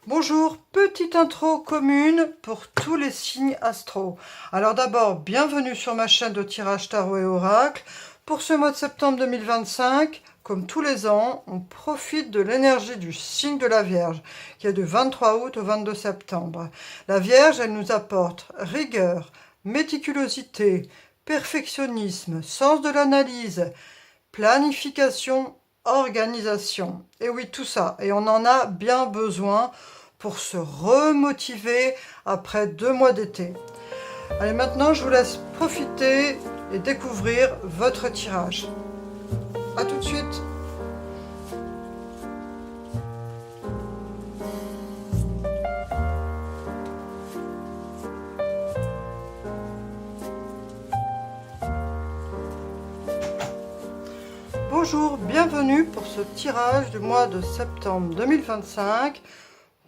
Bonjour, petite intro commune pour tous les signes astro. Alors d'abord, bienvenue sur ma chaîne de tirage tarot et oracle. Pour ce mois de septembre 2025, comme tous les ans, on profite de l'énergie du signe de la Vierge, qui est du 23 août au 22 septembre. La Vierge, elle nous apporte rigueur, méticulosité, perfectionnisme, sens de l'analyse, planification, organisation. Et oui, tout ça. Et on en a bien besoin pour se remotiver après 2 mois d'été. Allez, maintenant, je vous laisse profiter et découvrir votre tirage. A tout de suite. Bonjour, bienvenue pour ce tirage du mois de septembre 2025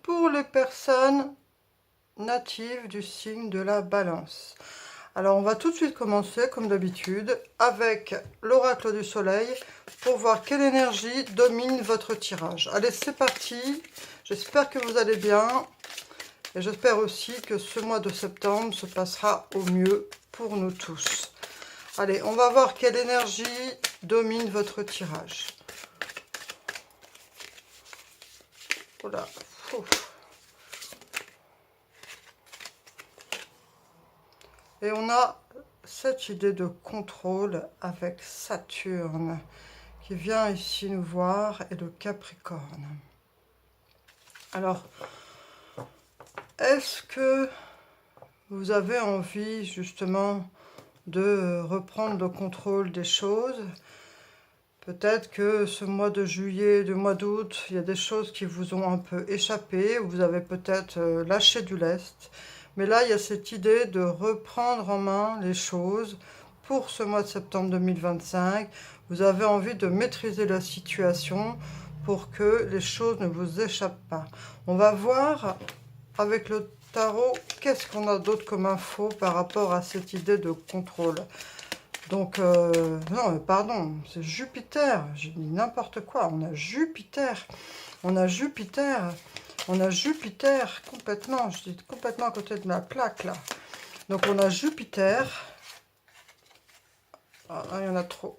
pour les personnes natives du signe de la Balance. Alors on va tout de suite commencer comme d'habitude avec l'oracle du soleil pour voir quelle énergie domine votre tirage. Allez, c'est parti, j'espère que vous allez bien et j'espère aussi que ce mois de septembre se passera au mieux pour nous tous. Allez, on va voir quelle énergie domine votre tirage. Voilà. Et on a cette idée de contrôle avec Saturne qui vient ici nous voir et le Capricorne. Alors, est-ce que vous avez envie justement de reprendre le contrôle des choses? Peut-être que ce mois de juillet, du mois d'août, il y a des choses qui vous ont un peu échappé, ou vous avez peut-être lâché du lest. Mais là, il y a cette idée de reprendre en main les choses pour ce mois de septembre 2025. Vous avez envie de maîtriser la situation pour que les choses ne vous échappent pas. On va voir avec le tarot qu'est-ce qu'on a d'autre comme info par rapport à cette idée de contrôle. Donc, non, pardon, c'est Jupiter, j'ai dit n'importe quoi, on a Jupiter, complètement, je dis complètement à côté de ma plaque, là. Donc, on a Jupiter, il y en a trop,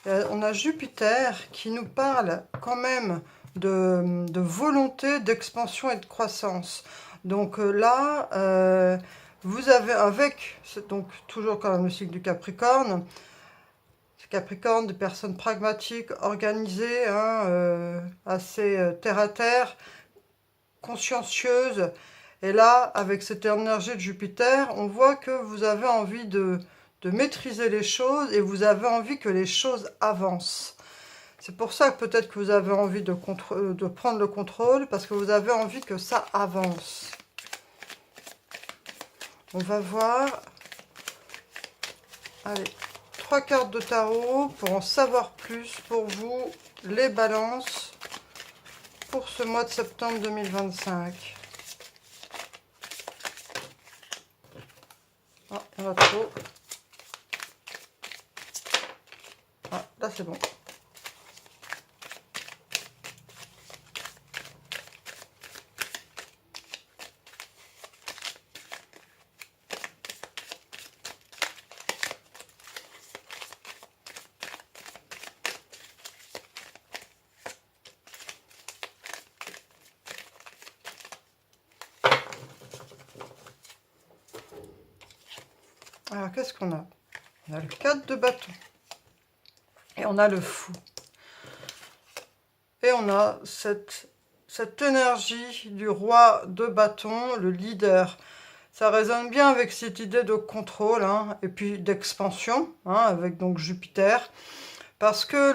on a Jupiter qui nous parle quand même de volonté, d'expansion et de croissance. Donc là, vous avez avec, donc toujours quand même le cycle du Capricorne, des personnes pragmatiques, organisées, hein, assez terre à terre, consciencieuses. Et là, avec cette énergie de Jupiter, on voit que vous avez envie de maîtriser les choses et vous avez envie que les choses avancent. C'est pour ça que peut-être que vous avez envie de prendre le contrôle, parce que vous avez envie que ça avance. On va voir, allez, 3 cartes de tarot pour en savoir plus pour vous, les balances, pour ce mois de septembre 2025. Ah, il y en a trop. Ah, là c'est bon. Alors, qu'est-ce qu'on a? On a le 4 de bâton. Et on a le fou. Et on a cette énergie du roi de bâton, le leader. Ça résonne bien avec cette idée de contrôle, hein, et puis d'expansion, hein, avec donc Jupiter. Parce que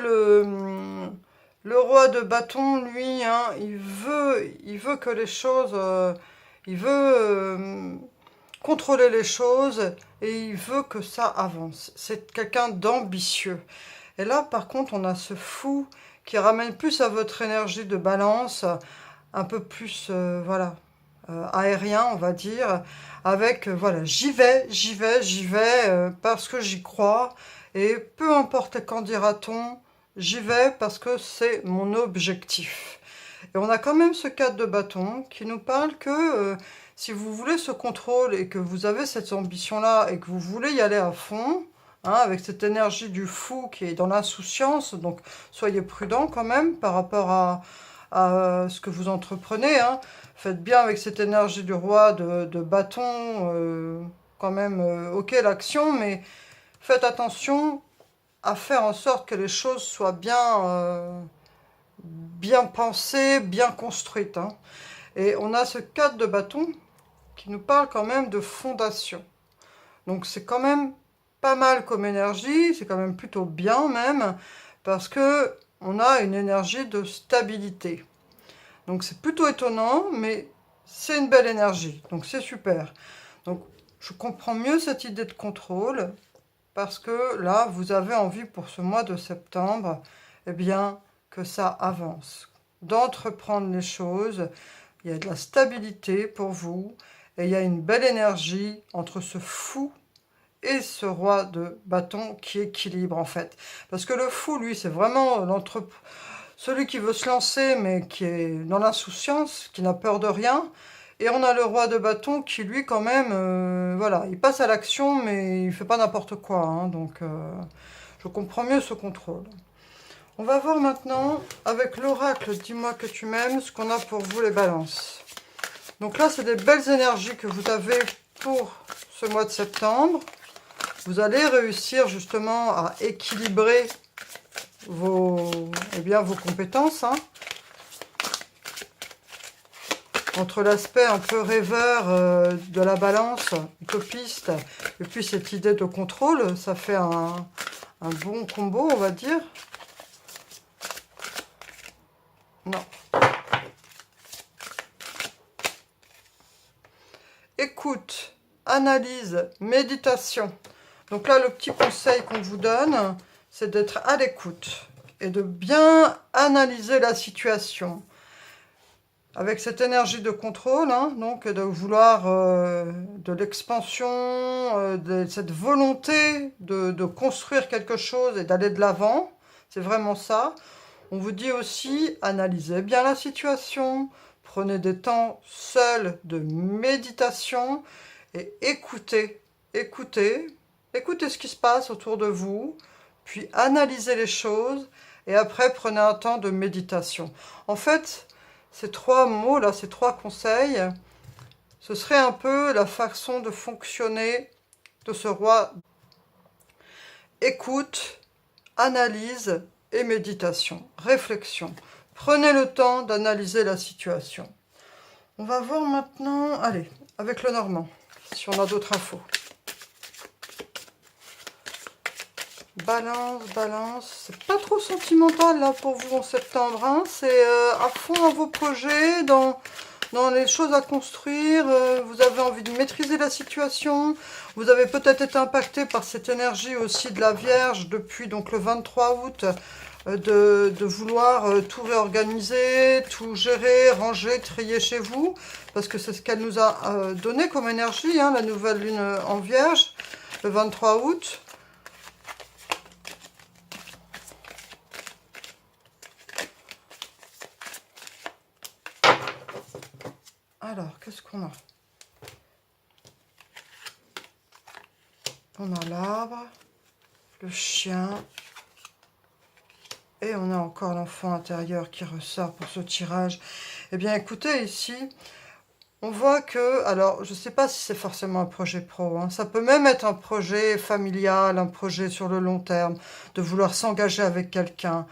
le roi de bâton, lui, hein, il veut que les choses... il veut contrôler les choses et il veut que ça avance. C'est quelqu'un d'ambitieux. Et là, par contre, on a ce fou qui ramène plus à votre énergie de balance, un peu plus, voilà, aérien, on va dire, avec, voilà, j'y vais, parce que j'y crois, et peu importe quand dira-t-on, j'y vais parce que c'est mon objectif. Et on a quand même ce 4 de bâton qui nous parle que si vous voulez ce contrôle et que vous avez cette ambition-là et que vous voulez y aller à fond, hein, avec cette énergie du fou qui est dans l'insouciance, donc soyez prudent quand même par rapport à ce que vous entreprenez. Hein. Faites bien avec cette énergie du roi de bâton, quand même, ok l'action, mais faites attention à faire en sorte que les choses soient bien pensées, bien construites. Hein. Et on a ce 4 de bâton qui nous parle quand même de fondation. Donc c'est quand même pas mal comme énergie, c'est quand même plutôt bien même, parce que on a une énergie de stabilité. Donc c'est plutôt étonnant, mais c'est une belle énergie, donc c'est super. Donc je comprends mieux cette idée de contrôle, parce que là, vous avez envie pour ce mois de septembre, eh bien, que ça avance, d'entreprendre les choses. Il y a de la stabilité pour vous, et il y a une belle énergie entre ce fou et ce roi de bâton qui équilibre en fait. Parce que le fou, lui, c'est vraiment celui qui veut se lancer, mais qui est dans l'insouciance, qui n'a peur de rien. Et on a le roi de bâton qui, lui, quand même, voilà, il passe à l'action, mais il fait pas n'importe quoi. Hein, donc, je comprends mieux ce contrôle. On va voir maintenant, avec l'oracle, dis-moi que tu m'aimes, ce qu'on a pour vous les balances. Donc là, c'est des belles énergies que vous avez pour ce mois de septembre. Vous allez réussir justement à équilibrer vos compétences. Hein. Entre l'aspect un peu rêveur de la balance, utopiste, et puis cette idée de contrôle, ça fait un bon combo, on va dire. Non. Écoute, analyse, méditation. Donc là, le petit conseil qu'on vous donne, c'est d'être à l'écoute et de bien analyser la situation. Avec cette énergie de contrôle, hein, donc de vouloir de l'expansion, de cette volonté de construire quelque chose et d'aller de l'avant, c'est vraiment ça. On vous dit aussi, analysez bien la situation, prenez des temps seuls de méditation et écoutez ce qui se passe autour de vous, puis analysez les choses et après prenez un temps de méditation. En fait, ces 3 mots là, ces 3 conseils, ce serait un peu la façon de fonctionner de ce roi. Écoute, analyse et méditation, réflexion. Prenez le temps d'analyser la situation. On va voir maintenant, allez, avec le normand, si on a d'autres infos. Balance, c'est pas trop sentimental là pour vous en septembre, hein. C'est à fond à vos projets, dans les choses à construire, vous avez envie de maîtriser la situation, vous avez peut-être été impacté par cette énergie aussi de la Vierge depuis donc le 23 août, de vouloir tout réorganiser, tout gérer, ranger, trier chez vous, parce que c'est ce qu'elle nous a donné comme énergie, hein, la nouvelle lune en Vierge, le 23 août. Alors, qu'est-ce qu'on a? On a l'arbre, le chien, et on a encore l'enfant intérieur qui ressort pour ce tirage. Eh bien, écoutez, ici, on voit que, alors, je ne sais pas si c'est forcément un projet pro, hein, ça peut même être un projet familial, un projet sur le long terme, de vouloir s'engager avec quelqu'un.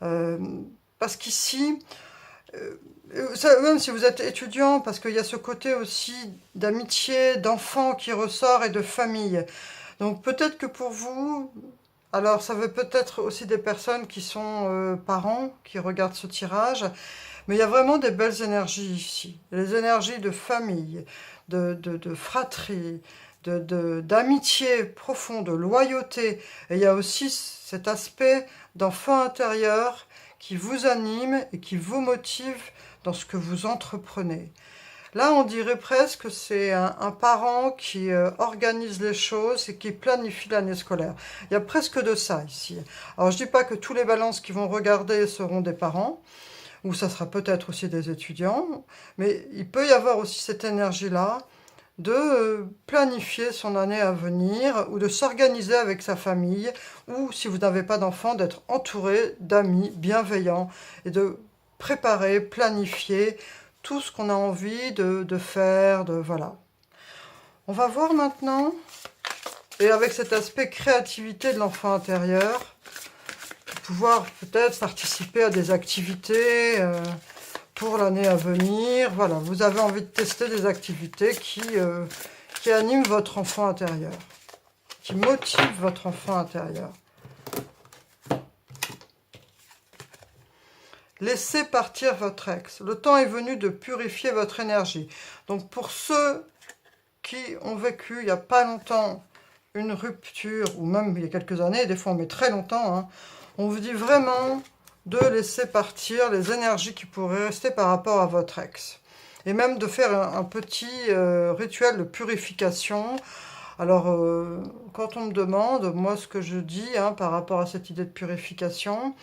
Parce qu'ici... même si vous êtes étudiant, parce qu'il y a ce côté aussi d'amitié, d'enfants qui ressort et de famille. Donc peut-être que pour vous, alors ça veut peut-être aussi des personnes qui sont parents, qui regardent ce tirage, mais il y a vraiment des belles énergies ici. Les énergies de famille, de fratrie, d'amitié profonde, de loyauté. Et il y a aussi cet aspect d'enfant intérieur qui vous anime et qui vous motive dans ce que vous entreprenez. Là, on dirait presque que c'est un parent qui organise les choses et qui planifie l'année scolaire. Il y a presque de ça ici. Alors, je ne dis pas que tous les balances qui vont regarder seront des parents. ou ça sera peut-être aussi des étudiants, mais il peut y avoir aussi cette énergie-là de planifier son année à venir ou de s'organiser avec sa famille ou, si vous n'avez pas d'enfants, d'être entouré d'amis bienveillants et de préparer, planifier tout ce qu'on a envie de faire, voilà. On va voir maintenant, et avec cet aspect créativité de l'enfant intérieur, pouvoir peut-être participer à des activités pour l'année à venir. Voilà, vous avez envie de tester des activités qui animent votre enfant intérieur, qui motivent votre enfant intérieur. Laissez partir votre ex. Le temps est venu de purifier votre énergie. Donc pour ceux qui ont vécu il n'y a pas longtemps une rupture, ou même il y a quelques années, des fois on met très longtemps, hein, on vous dit vraiment de laisser partir les énergies qui pourraient rester par rapport à votre ex. Et même de faire un petit rituel de purification. Alors, quand on me demande, moi, ce que je dis par rapport à cette idée de purification,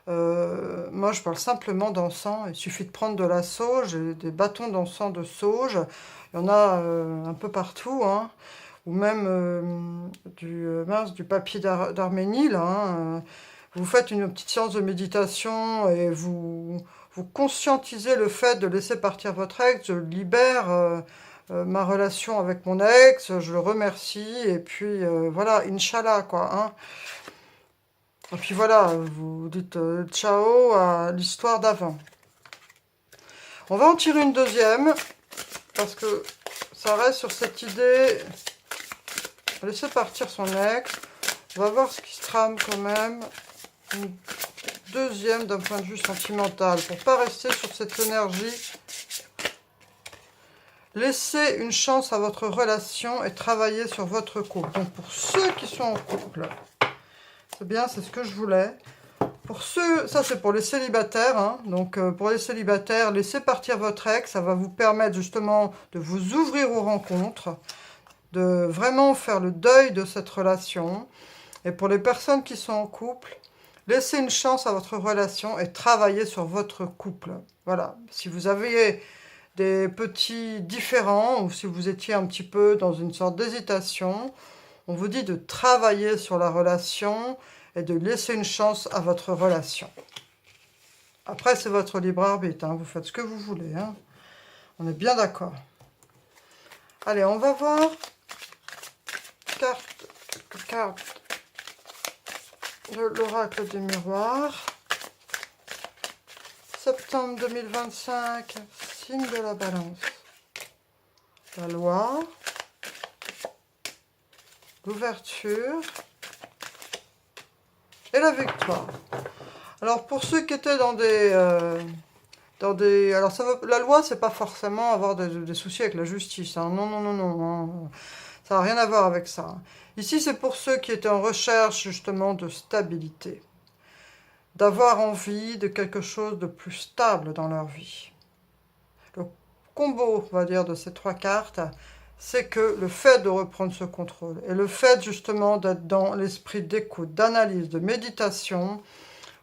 moi, je parle simplement d'encens. Il suffit de prendre de la sauge, des bâtons d'encens de sauge. Il y en a un peu partout, hein, ou même du papier d'Arménie, là, vous faites une petite séance de méditation et vous conscientisez le fait de laisser partir votre ex. Je libère ma relation avec mon ex, je le remercie, et puis voilà, Inch'Allah, quoi. Hein. Et puis voilà, vous dites ciao à l'histoire d'avant. On va en tirer une deuxième, parce que ça reste sur cette idée de laisser partir son ex. On va voir ce qui se trame quand même. Une deuxième d'un point de vue sentimental, pour ne pas rester sur cette énergie. Laissez une chance à votre relation et travaillez sur votre couple. Donc pour ceux qui sont en couple, c'est bien, c'est ce que je voulais. Pour ceux, ça c'est pour les célibataires, hein. Donc pour les célibataires, laissez partir votre ex, ça va vous permettre justement de vous ouvrir aux rencontres, de vraiment faire le deuil de cette relation. Et pour les personnes qui sont en couple, laissez une chance à votre relation et travaillez sur votre couple. Voilà. Si vous avez des petits différends ou si vous étiez un petit peu dans une sorte d'hésitation, on vous dit de travailler sur la relation et de laisser une chance à votre relation. Après, c'est votre libre arbitre. Hein. Vous faites ce que vous voulez. Hein. On est bien d'accord. Allez, on va voir carte de l'oracle des miroirs. Septembre 2025, signe de la balance. La loi. L'ouverture. Et la victoire. Alors, pour ceux qui étaient dans des... alors, la loi, c'est pas forcément avoir des soucis avec la justice. Hein. Non, non, non, non. Hein. Ça n'a rien à voir avec ça. Ici, c'est pour ceux qui étaient en recherche, justement, de stabilité. D'avoir envie de quelque chose de plus stable dans leur vie. Le combo, on va dire, de ces trois cartes, c'est que le fait de reprendre ce contrôle et le fait, justement, d'être dans l'esprit d'écoute, d'analyse, de méditation,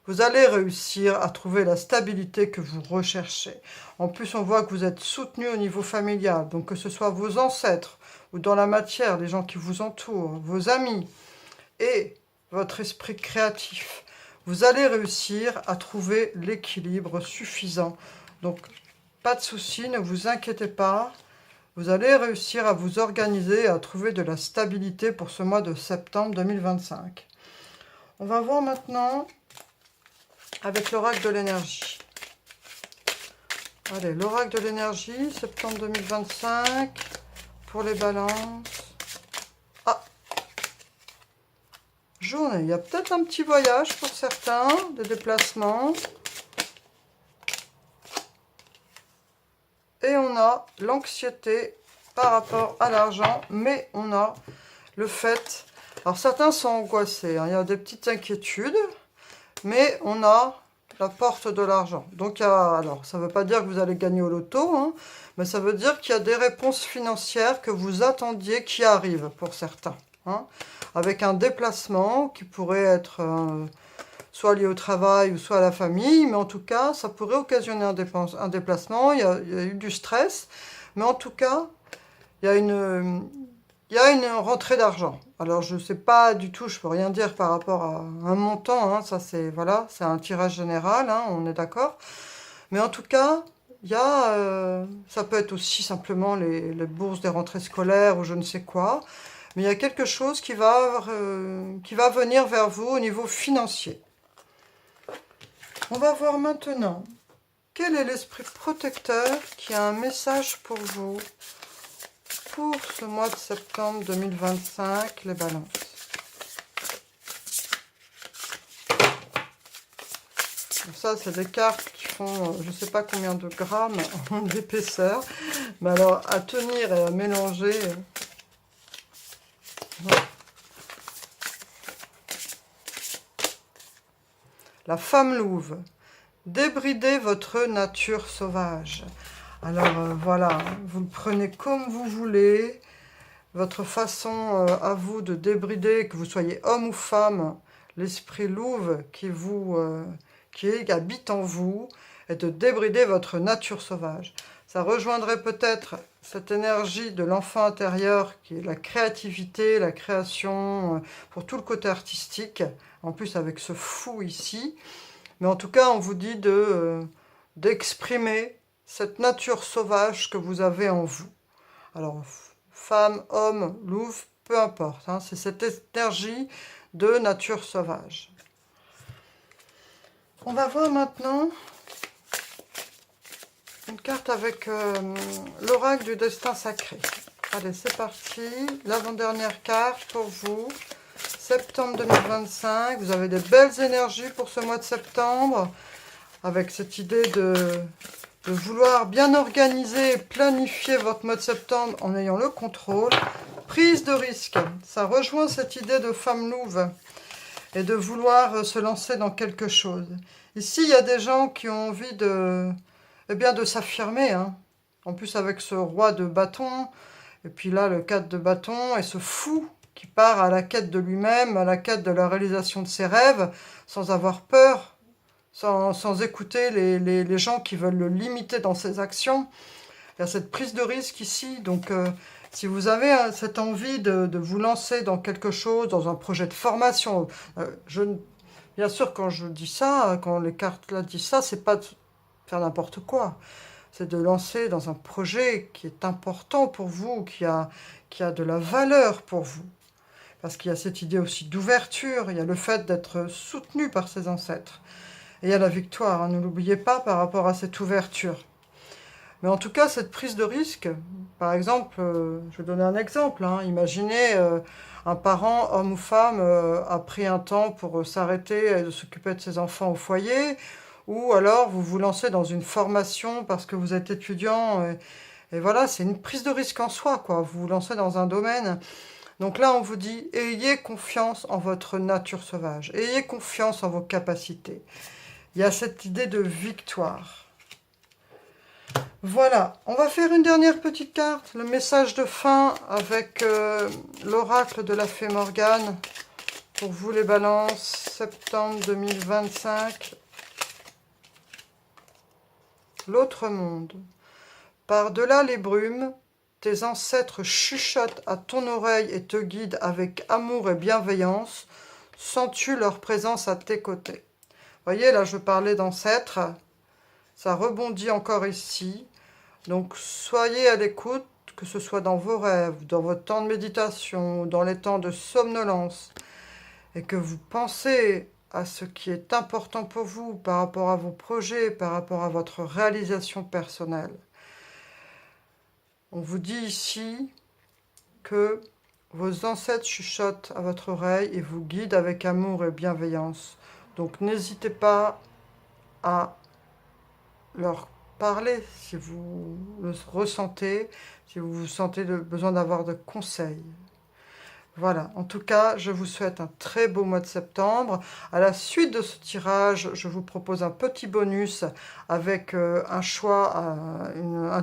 vous allez réussir à trouver la stabilité que vous recherchez. En plus, on voit que vous êtes soutenu au niveau familial, donc que ce soit vos ancêtres ou dans la matière, les gens qui vous entourent, vos amis et votre esprit créatif, vous allez réussir à trouver l'équilibre suffisant. Donc, pas de souci, ne vous inquiétez pas. Vous allez réussir à vous organiser et à trouver de la stabilité pour ce mois de septembre 2025. On va voir maintenant avec l'oracle de l'énergie. Allez, l'oracle de l'énergie, septembre 2025, pour les balances. Ah, journée, il y a peut-être un petit voyage pour certains, des déplacements. Et on a l'anxiété par rapport à l'argent, mais on a le fait... Alors certains sont angoissés, hein, il y a des petites inquiétudes, mais on a la porte de l'argent. Donc, alors, ça ne veut pas dire que vous allez gagner au loto, hein, mais ça veut dire qu'il y a des réponses financières que vous attendiez qui arrivent pour certains. Hein, avec un déplacement qui pourrait être soit lié au travail ou soit à la famille, mais en tout cas, ça pourrait occasionner un déplacement, il y a eu du stress, mais en tout cas, il y a une rentrée d'argent. Alors, je ne sais pas du tout, je peux rien dire par rapport à un montant, hein, ça c'est, voilà, c'est un tirage général, hein, on est d'accord. Mais en tout cas, ça peut être aussi simplement les bourses des rentrées scolaires ou je ne sais quoi, mais il y a quelque chose qui va venir vers vous au niveau financier. On va voir maintenant quel est l'esprit protecteur qui a un message pour vous pour ce mois de septembre 2025, les balances. Ça, c'est des cartes qui font je ne sais pas combien de grammes d'épaisseur. Mais alors, à tenir et à mélanger... Voilà. La femme louve. Débridez votre nature sauvage. Alors, voilà, vous le prenez comme vous voulez. Votre façon à vous de débrider, que vous soyez homme ou femme, l'esprit louve qui habite en vous, et de débrider votre nature sauvage. Ça rejoindrait peut-être cette énergie de l'enfant intérieur qui est la créativité, la création, pour tout le côté artistique, en plus avec ce fou ici. Mais en tout cas, on vous dit d'exprimer cette nature sauvage que vous avez en vous. Alors, femme, homme, louve, peu importe, hein, c'est cette énergie de nature sauvage. On va voir maintenant une carte avec l'oracle du destin sacré. Allez, c'est parti. L'avant-dernière carte pour vous. Septembre 2025. Vous avez des belles énergies pour ce mois de septembre. Avec cette idée de vouloir bien organiser et planifier votre mois de septembre en ayant le contrôle. Prise de risque. Ça rejoint cette idée de femme louve. Et de vouloir se lancer dans quelque chose. Ici, il y a des gens qui ont envie de s'affirmer. Hein. En plus, avec ce roi de bâton, et puis là, le 4 de bâton, et ce fou qui part à la quête de lui-même, à la quête de la réalisation de ses rêves, sans avoir peur, sans écouter les gens qui veulent le limiter dans ses actions. Il y a cette prise de risque ici, donc... si vous avez cette envie de vous lancer dans quelque chose, dans un projet de formation, bien sûr, quand je dis ça, quand les cartes là disent ça, c'est pas de faire n'importe quoi. C'est de lancer dans un projet qui est important pour vous, qui a de la valeur pour vous. Parce qu'il y a cette idée aussi d'ouverture, il y a le fait d'être soutenu par ses ancêtres. Et il y a la victoire, hein, ne l'oubliez pas par rapport à cette ouverture. Mais en tout cas, cette prise de risque, par exemple, je vais donner un exemple. Hein, imaginez un parent, homme ou femme, a pris un temps pour s'arrêter et de s'occuper de ses enfants au foyer, ou alors vous vous lancez dans une formation parce que vous êtes étudiant, et voilà, c'est une prise de risque en soi, quoi. Vous vous lancez dans un domaine. Donc là, on vous dit, ayez confiance en votre nature sauvage, ayez confiance en vos capacités. Il y a cette idée de victoire. Voilà, on va faire une dernière petite carte, le message de fin avec l'oracle de la fée Morgane. Pour vous les balances, septembre 2025. L'autre monde. Par-delà les brumes, tes ancêtres chuchotent à ton oreille et te guident avec amour et bienveillance. Sens-tu leur présence à tes côtés? Vous voyez, là je parlais d'ancêtres. Ça rebondit encore ici. Donc, soyez à l'écoute, que ce soit dans vos rêves, dans votre temps de méditation, dans les temps de somnolence, et que vous pensez à ce qui est important pour vous par rapport à vos projets, par rapport à votre réalisation personnelle. On vous dit ici que vos ancêtres chuchotent à votre oreille et vous guident avec amour et bienveillance. Donc, n'hésitez pas à leur parler si vous le ressentez, si vous vous sentez besoin d'avoir de conseils. Voilà, en tout cas, je vous souhaite un très beau mois de septembre. À la suite de ce tirage, je vous propose un petit bonus avec un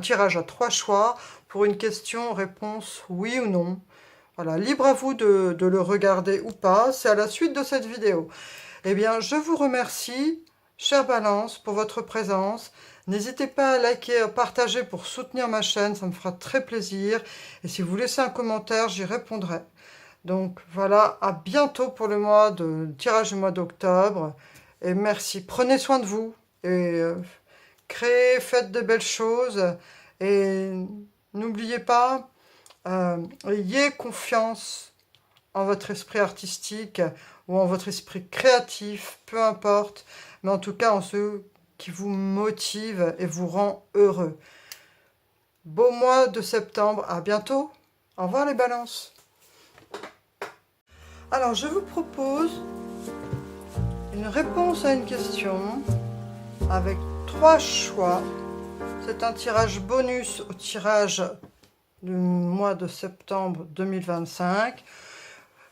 tirage à 3 choix pour une question-réponse oui ou non. Voilà, libre à vous de le regarder ou pas, c'est à la suite de cette vidéo. Eh bien, je vous remercie, chère Balance, pour votre présence. N'hésitez pas à liker, à partager pour soutenir ma chaîne, ça me fera très plaisir. Et si vous laissez un commentaire, j'y répondrai. Donc voilà, à bientôt pour le mois de tirage du mois d'octobre. Et merci, prenez soin de vous. Et créez, faites de belles choses. Et n'oubliez pas, ayez confiance en votre esprit artistique ou en votre esprit créatif, peu importe. Mais en tout cas, en ceux qui vous motive et vous rend heureux. Beau mois de septembre, à bientôt. Au revoir les balances. Alors, je vous propose une réponse à une question avec 3 choix. C'est un tirage bonus au tirage du mois de septembre 2025.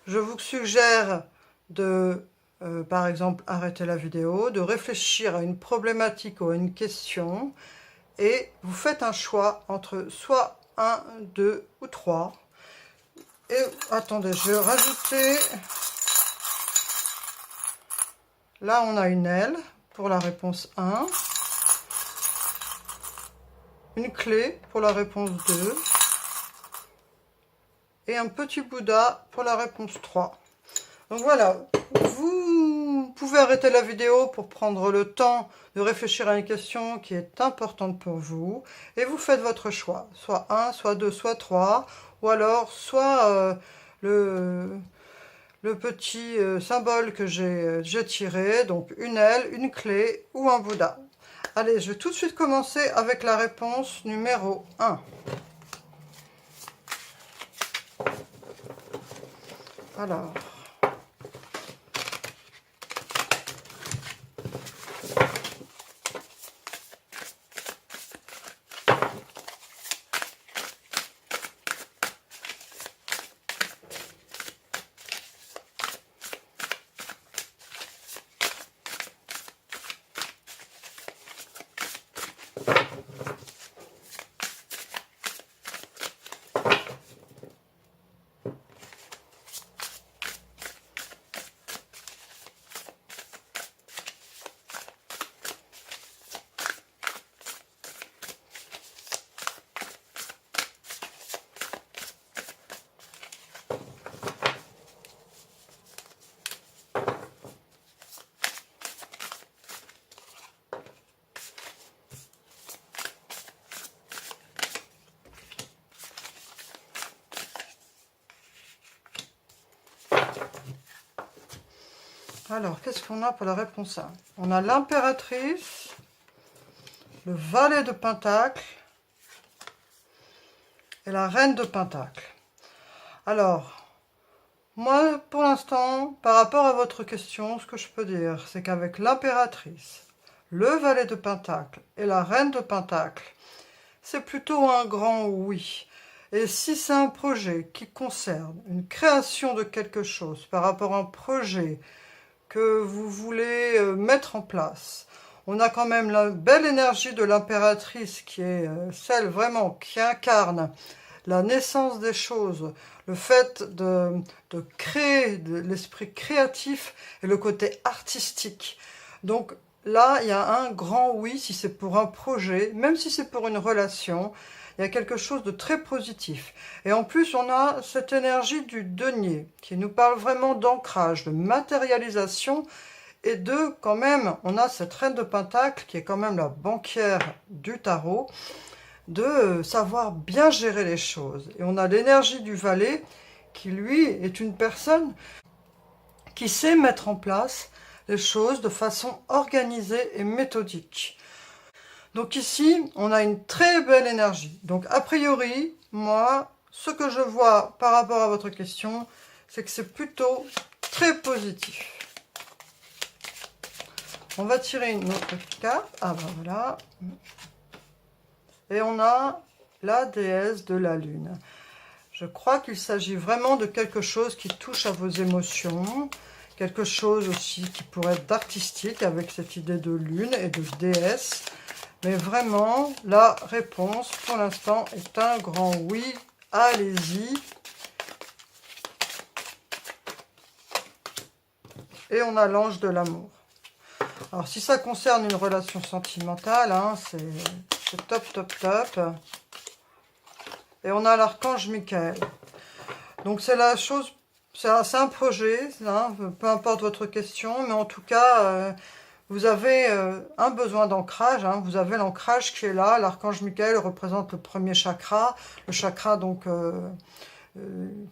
Je vous suggère de, par exemple, arrêter la vidéo, de réfléchir à une problématique ou à une question, et vous faites un choix entre soit 1, 2 ou 3. Et attendez, je vais rajouter... Là, on a une aile pour la réponse 1, une clé pour la réponse 2, et un petit Bouddha pour la réponse 3. Donc voilà, vous pouvez arrêter la vidéo pour prendre le temps de réfléchir à une question qui est importante pour vous, et vous faites votre choix, soit 1, soit 2, soit 3, ou alors soit le petit symbole que j'ai tiré, donc une aile, une clé ou un Bouddha. Allez, je vais tout de suite commencer avec la réponse numéro 1. Alors... Alors, qu'est-ce qu'on a pour la réponse 1? On a l'impératrice, le valet de pentacle et la reine de pentacle. Alors, moi, pour l'instant, par rapport à votre question, ce que je peux dire, c'est qu'avec l'impératrice, le valet de pentacle et la reine de pentacle, c'est plutôt un grand oui. Et si c'est un projet qui concerne une création de quelque chose par rapport à un projet que vous voulez mettre en place, on a quand même la belle énergie de l'impératrice qui est celle vraiment qui incarne la naissance des choses, le fait de créer, de l'esprit créatif et le côté artistique. Donc là, il y a un grand oui si c'est pour un projet, même si c'est pour une relation, il y a quelque chose de très positif. Et en plus, on a cette énergie du denier qui nous parle vraiment d'ancrage, de matérialisation et de, quand même, on a cette reine de pentacle qui est quand même la banquière du tarot, de savoir bien gérer les choses. Et on a l'énergie du valet qui, lui, est une personne qui sait mettre en place les choses de façon organisée et méthodique. Donc ici, on a une très belle énergie. Donc a priori, moi, ce que je vois par rapport à votre question, c'est que c'est plutôt très positif. On va tirer une autre carte. Ah ben voilà. Et on a la déesse de la lune. Je crois qu'il s'agit vraiment de quelque chose qui touche à vos émotions. Quelque chose aussi qui pourrait être d'artistique avec cette idée de lune et de déesse. Mais vraiment, la réponse, pour l'instant, est un grand oui. Allez-y. et on a l'ange de l'amour. Alors, si ça concerne une relation sentimentale, hein, c'est top, top, top. Et on a l'archange Michael. Donc, c'est la chose, c'est un projet, hein, peu importe votre question, mais en tout cas, vous avez un besoin d'ancrage. Hein, vous avez l'ancrage qui est là. L'archange Michael représente le premier chakra. Le chakra, donc,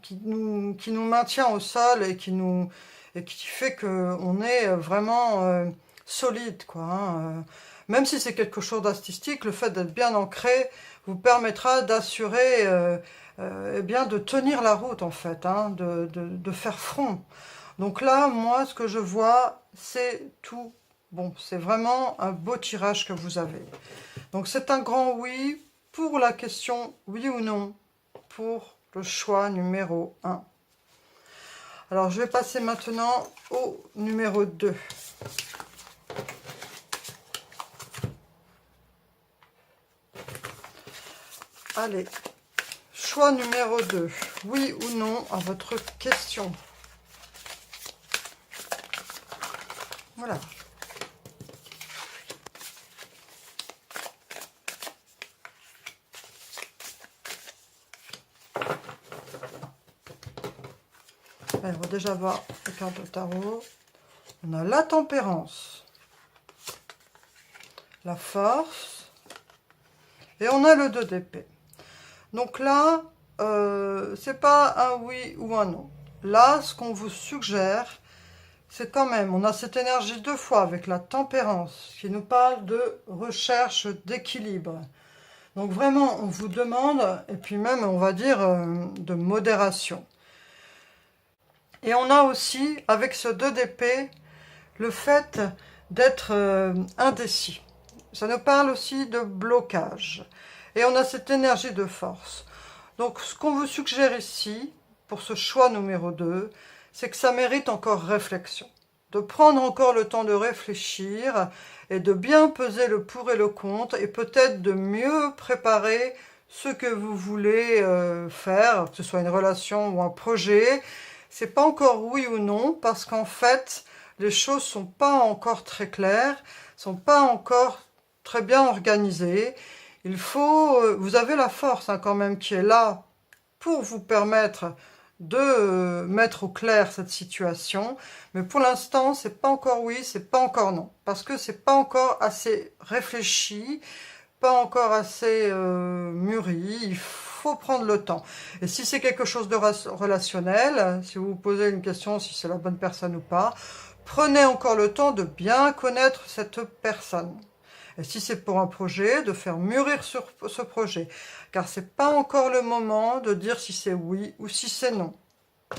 qui nous maintient au sol et qui fait qu'on est vraiment solide, quoi. Hein. Même si c'est quelque chose d'artistique, le fait d'être bien ancré vous permettra d'assurer, eh bien, de tenir la route, en fait, hein, de faire front. Donc là, moi, ce que je vois, c'est tout bon. C'est vraiment un beau tirage que vous avez. Donc c'est un grand oui pour la question oui ou non pour le choix numéro 1. Alors, je vais passer maintenant au numéro 2. Allez, choix numéro 2. Oui ou non à votre question. Voilà. On va déjà voir les cartes de tarot. On a la tempérance, la force, et on a le 2 d'épée. Donc là, c'est pas un oui ou un non. Là, ce qu'on vous suggère, c'est quand même, on a cette énergie 2 fois avec la tempérance, qui nous parle de recherche d'équilibre. Donc vraiment, on vous demande, et puis même, on va dire, de modération. Et on a aussi, avec ce 2 d'épée, le fait d'être indécis. Ça nous parle aussi de blocage. Et on a cette énergie de force. Donc, ce qu'on vous suggère ici, pour ce choix numéro 2, c'est que ça mérite encore réflexion. De prendre encore le temps de réfléchir et de bien peser le pour et le contre et peut-être de mieux préparer ce que vous voulez faire, que ce soit une relation ou un projet. C'est pas encore oui ou non parce qu'en fait, les choses sont pas encore très claires, sont pas encore très bien organisées. Il faut, vous avez la force hein, quand même qui est là pour vous permettre de mettre au clair cette situation, mais pour l'instant, c'est pas encore oui, c'est pas encore non, parce que c'est pas encore assez réfléchi, pas encore assez mûri, il faut prendre le temps. Et si c'est quelque chose de relationnel, si vous vous posez une question si c'est la bonne personne ou pas, prenez encore le temps de bien connaître cette personne. Et si c'est pour un projet, de faire mûrir sur ce projet. Car c'est pas encore le moment de dire si c'est oui ou si c'est non.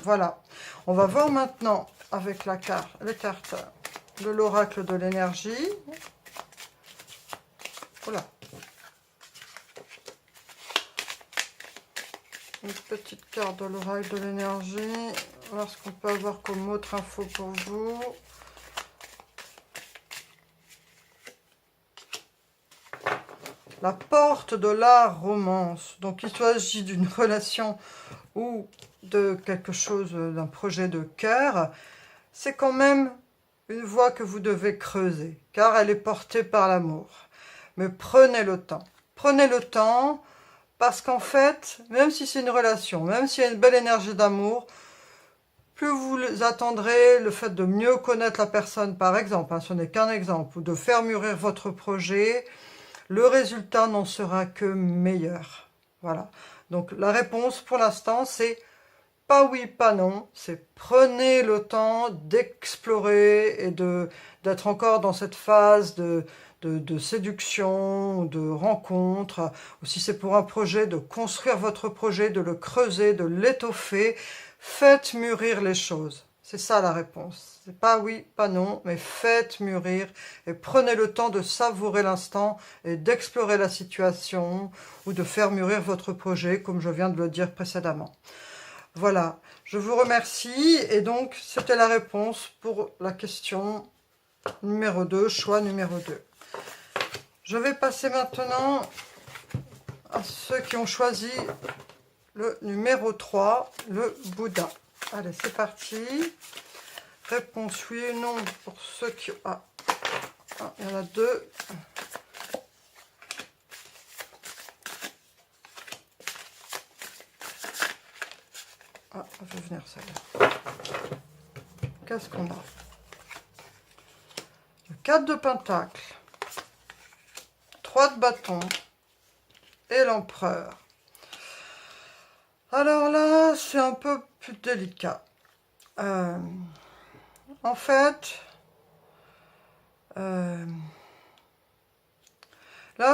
Voilà. On va voir maintenant avec les cartes de l'oracle de l'énergie. Voilà. Une petite carte de l'oracle de l'énergie. Voir ce qu'on peut avoir comme autre info pour vous. La porte de la romance. Donc, il s'agit d'une relation ou de quelque chose, d'un projet de cœur. C'est quand même une voie que vous devez creuser, car elle est portée par l'amour. Mais prenez le temps. Prenez le temps, parce qu'en fait, même si c'est une relation, même s'il y a une belle énergie d'amour, plus vous attendrez le fait de mieux connaître la personne, par exemple, hein, ce n'est qu'un exemple, ou de faire mûrir votre projet, le résultat n'en sera que meilleur. Voilà. Donc la réponse pour l'instant, c'est pas oui, pas non. C'est prenez le temps d'explorer et d'être encore dans cette phase de séduction, de rencontre. Ou si c'est pour un projet, de construire votre projet, de le creuser, de l'étoffer. Faites mûrir les choses. C'est ça la réponse. C'est pas oui, pas non, mais faites mûrir et prenez le temps de savourer l'instant et d'explorer la situation ou de faire mûrir votre projet, comme je viens de le dire précédemment. Voilà, je vous remercie et donc c'était la réponse pour la question numéro 2, choix numéro 2. Je vais passer maintenant à ceux qui ont choisi le numéro 3, le Bouddha. Allez, c'est parti. Réponse oui et non pour ceux qui... Ah, il y en a deux. Ah, je vais venir celle-là. Qu'est-ce qu'on a? Le 4 de pentacle, 3 de bâton et l'empereur. Alors là, c'est un peu plus délicat. En fait, là,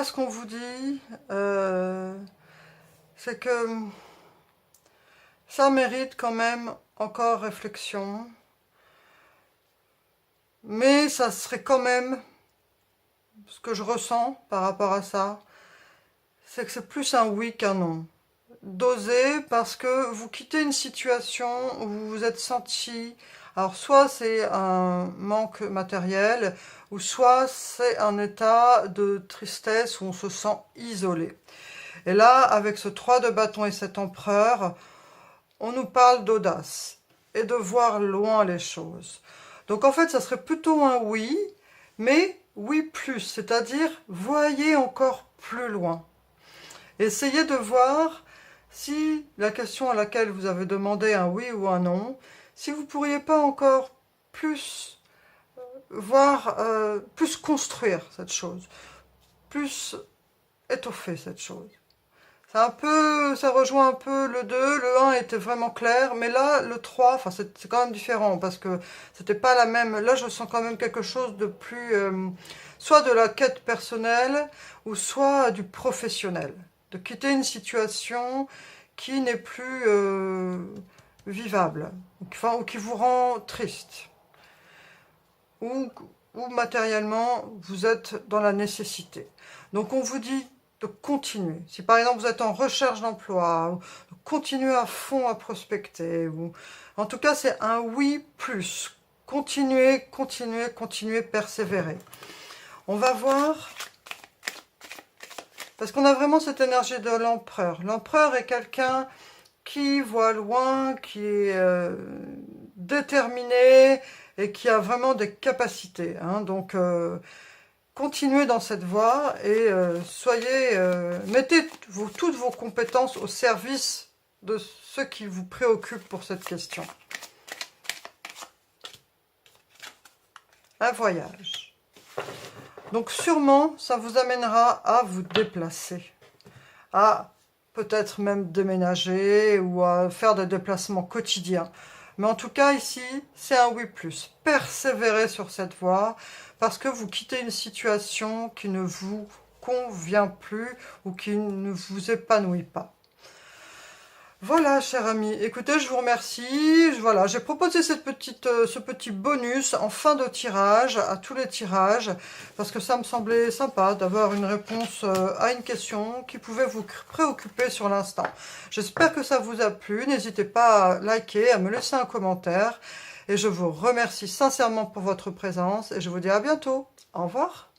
ce qu'on vous dit, c'est que ça mérite quand même encore réflexion. Mais ça serait quand même, ce que je ressens par rapport à ça, c'est que c'est plus un oui qu'un non. D'oser parce que vous quittez une situation où vous vous êtes senti... Alors, soit c'est un manque matériel, ou soit c'est un état de tristesse où on se sent isolé. Et là, avec ce 3 de bâton et cet empereur, on nous parle d'audace et de voir loin les choses. Donc en fait, ça serait plutôt un oui, mais oui plus, c'est-à-dire voyez encore plus loin. Essayez de voir si la question à laquelle vous avez demandé un oui ou un non, si vous ne pourriez pas encore plus voir, plus construire cette chose, plus étoffer cette chose. C'est un peu, ça rejoint un peu le 2, le 1 était vraiment clair, mais là, le 3, enfin c'est quand même différent, parce que c'était pas la même, là je sens quand même quelque chose de plus, soit de la quête personnelle, ou soit du professionnel, de quitter une situation qui n'est plus vivable, enfin, ou qui vous rend triste, ou matériellement vous êtes dans la nécessité. Donc on vous dit de continuer. Si par exemple vous êtes en recherche d'emploi, continuez à fond à prospecter. Ou... En tout cas, c'est un oui plus. Continuez, continuez, continuez, persévérer. On va voir, parce qu'on a vraiment cette énergie de l'empereur. L'empereur est quelqu'un qui voit loin, qui est déterminé et qui a vraiment des capacités. Hein. Donc, continuez dans cette voie et mettez toutes vos compétences au service de ce qui vous préoccupe pour cette question. Un voyage. Donc sûrement, ça vous amènera à vous déplacer, à peut-être même déménager ou à faire des déplacements quotidiens. Mais en tout cas, ici, c'est un oui plus. Persévérez sur cette voie parce que vous quittez une situation qui ne vous convient plus ou qui ne vous épanouit pas. Voilà, chers amis, écoutez, je vous remercie. Voilà, j'ai proposé ce petit bonus en fin de tirage, à tous les tirages, parce que ça me semblait sympa d'avoir une réponse à une question qui pouvait vous préoccuper sur l'instant. J'espère que ça vous a plu. N'hésitez pas à liker, à me laisser un commentaire. Et je vous remercie sincèrement pour votre présence et je vous dis à bientôt. Au revoir.